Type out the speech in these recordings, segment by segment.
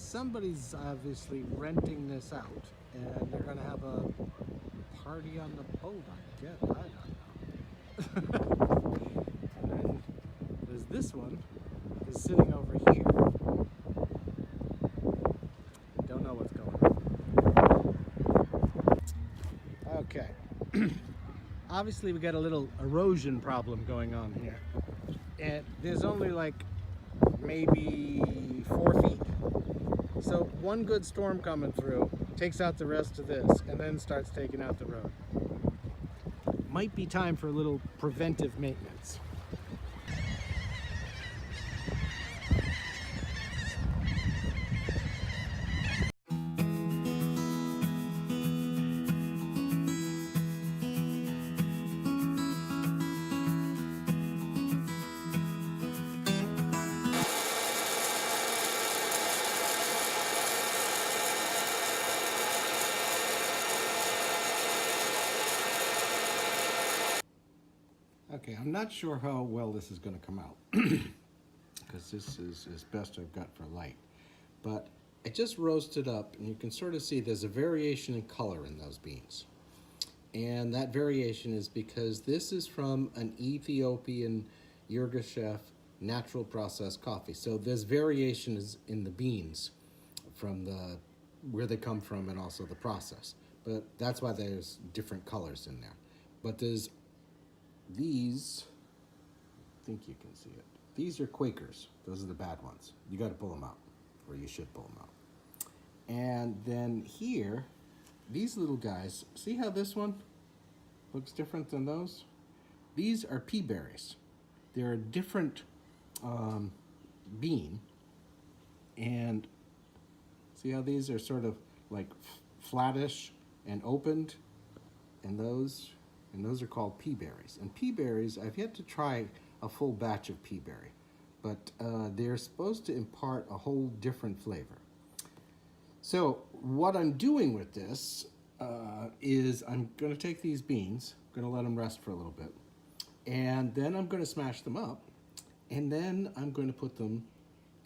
somebody's obviously renting this out, and they're gonna have a party on the boat, I guess. I don't know. And then there's this one is sitting over here. Don't know what's going on. Okay. Obviously we got a little erosion problem going on here. And there's only like maybe 4 feet. So one good storm coming through takes out the rest of this and then starts taking out the road. Might be time for a little preventive maintenance. Okay, I'm not sure how well this is going to come out because this is as best I've got for light. But it just roasted up, and you can sort of see there's a variation in color in those beans. And that variation is because this is from an Ethiopian Yirgacheffe natural processed coffee. So there's variations in the beans from where they come from and also the process. But that's why there's different colors in there. But there's these, I think you can see it. These are Quakers. Those are the bad ones. You got to pull them out, or you should pull them out. And then here, these little guys, see how this one looks different than those? These are pea berries. They're a different bean. And see how these are sort of like flattish and opened? And those are called pea berries. And pea berries, I've yet to try a full batch of pea berry, but they're supposed to impart a whole different flavor. So what I'm doing with this is I'm going to take these beans, I'm going to let them rest for a little bit, and then I'm going to smash them up, and then I'm going to put them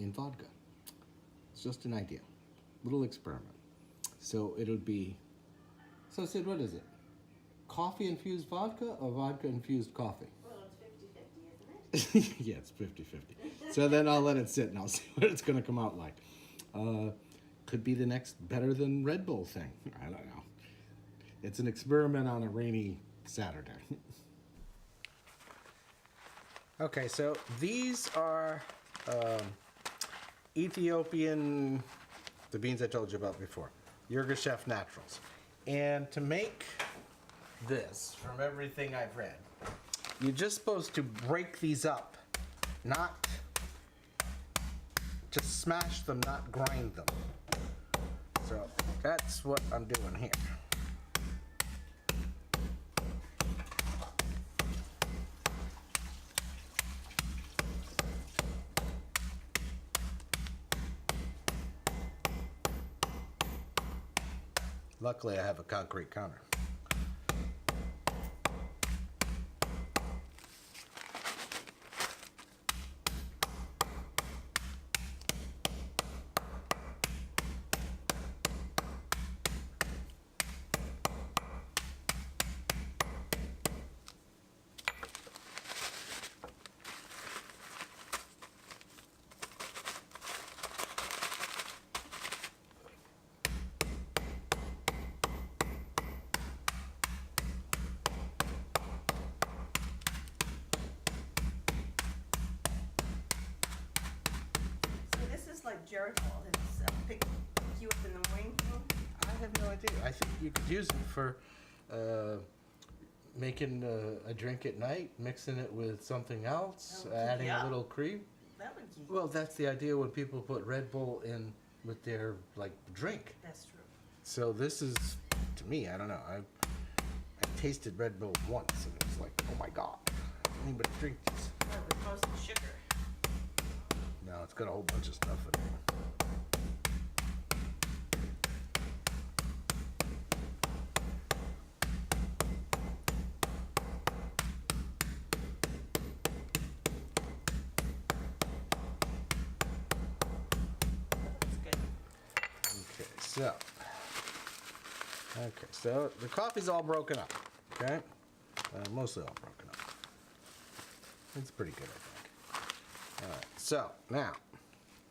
in vodka. It's just an idea, little experiment. So it'll be, so Sid, what is it? Coffee-infused vodka or vodka-infused coffee? Well, it's 50-50, isn't it? Yeah, it's 50-50. So then I'll let it sit and I'll see what it's going to come out like. Could be the next better than Red Bull thing. I don't know. It's an experiment on a rainy Saturday. Okay, so these are Ethiopian, the beans I told you about before, Yirgacheffe Naturals. And to make this, from everything I've read, you're just supposed to break these up, not just smash them, not grind them. So that's what I'm doing here. Luckily, I have a concrete counter. Like Jericho, it's pick you up in the morning. I have no idea. I think you could use it for making a drink at night, mixing it with something else, adding a little cream. That would keep. Well, that's the idea when people put Red Bull in with their like drink. That's true. So this is, to me, I don't know. I tasted Red Bull once and it was like, oh my god, anybody drink this? Well, with mostly sugar. No, it's got a whole bunch of stuff in it. That's good. So, okay, so the coffee's all broken up, okay? Mostly all broken up. It's pretty good, I think. All right, so now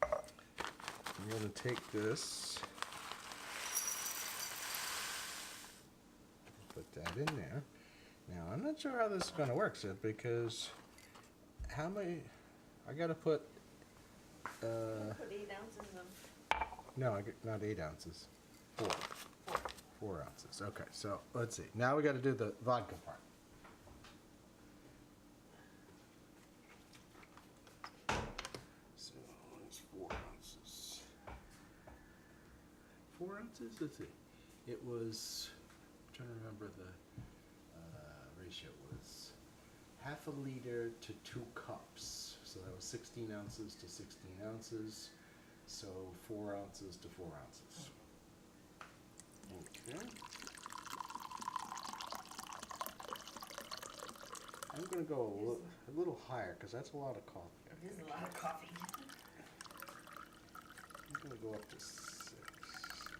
I'm going to take this, put that in there. Now, I'm not sure how this is going to work, Sid, because how many, I got to put, Put 8 ounces of. no, not 8 ounces, 4 ounces. Okay, so let's see. Now we got to do the vodka part. So it's 4 ounces. 4 ounces? Let's see. It was, I'm trying to remember the ratio was half a liter to 2 cups. So that was 16 ounces to 16 ounces. So 4 ounces to 4 ounces. Okay. I'm going to go a little higher because that's a lot of coffee. This is a lot of coffee. I'm going to go up to 6,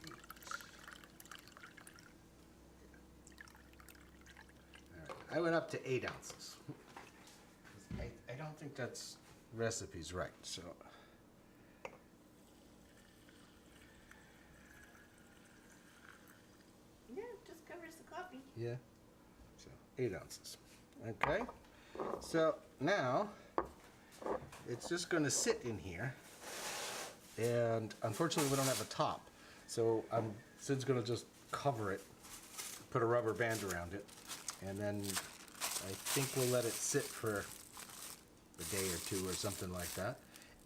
8. All right. I went up to 8 ounces. I don't think that's recipe's right, so. Yeah, it just covers the coffee. Yeah. So 8 ounces. Okay. So now it's just going to sit in here, and unfortunately we don't have a top, so Sid's going to just cover it, put a rubber band around it, and then I think we'll let it sit for a day or 2 or something like that,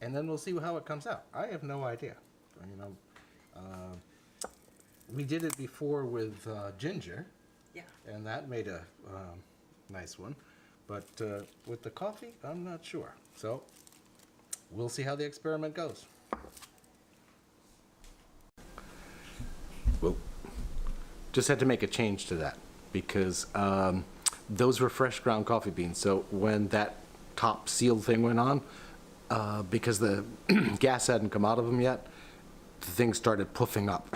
and then we'll see how it comes out. I have no idea. You know, we did it before with ginger, Yeah. and that made a nice one, but with the coffee, I'm not sure. So we'll see how the experiment goes. Well, just had to make a change to that because those were fresh ground coffee beans. So when that top seal thing went on, because the gas hadn't come out of them yet, the thing started puffing up.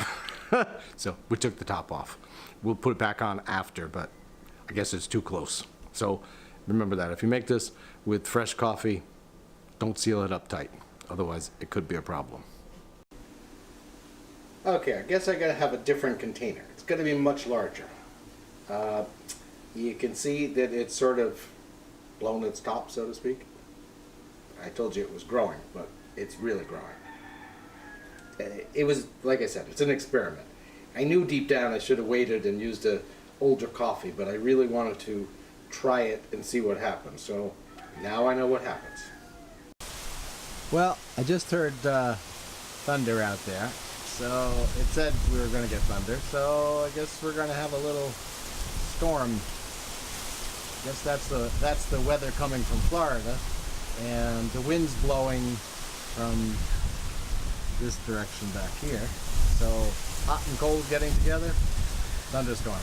So we took the top off. We'll put it back on after, but I guess it's too close. So remember that. If you make this with fresh coffee, don't seal it up tight. Otherwise, it could be a problem. Okay, I guess I gotta have a different container. It's gonna be much larger. You can see that it's sort of blown its top, so to speak. I told you it was growing, but it's really growing. It was, like I said, it's an experiment. I knew deep down I should have waited and used a older coffee, but I really wanted to try it and see what happens. So now I know what happens. Well, I just heard thunder out there. So it said we were going to get thunder. So I guess we're going to have a little storm. I guess that's the weather coming from Florida, and the wind's blowing from this direction back here. So hot and cold getting together, thunderstorm.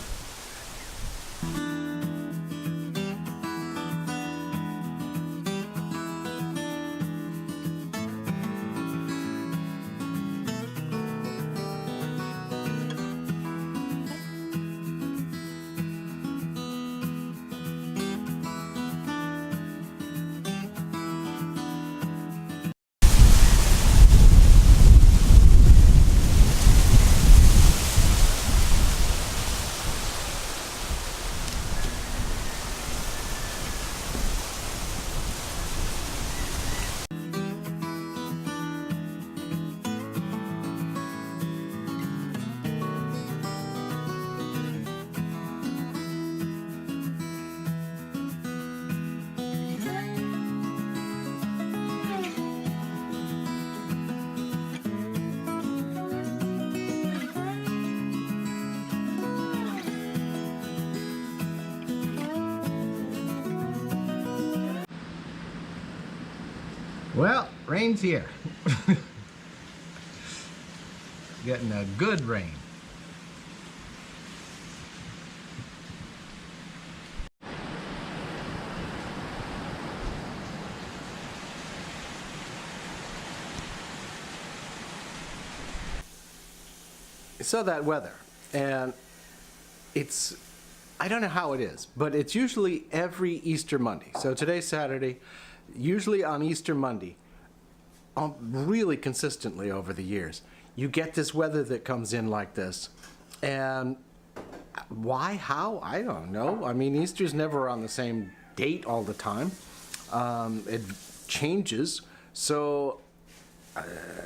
Well, rain's here. Getting a good rain. saw that weather, and it's, I don't know how it is, but it's usually every Easter Monday. So today's Saturday, usually on Easter Monday, really consistently over the years, you get this weather that comes in like this. And why, how, I don't know. I mean, Easter's never on the same date all the time. It changes, so I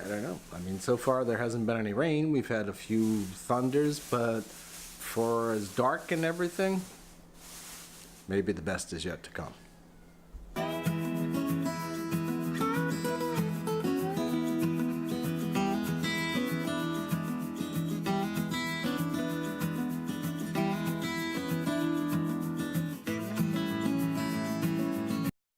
don't know. I mean, so far there hasn't been any rain. We've had a few thunders, but for as dark and everything, maybe the best is yet to come.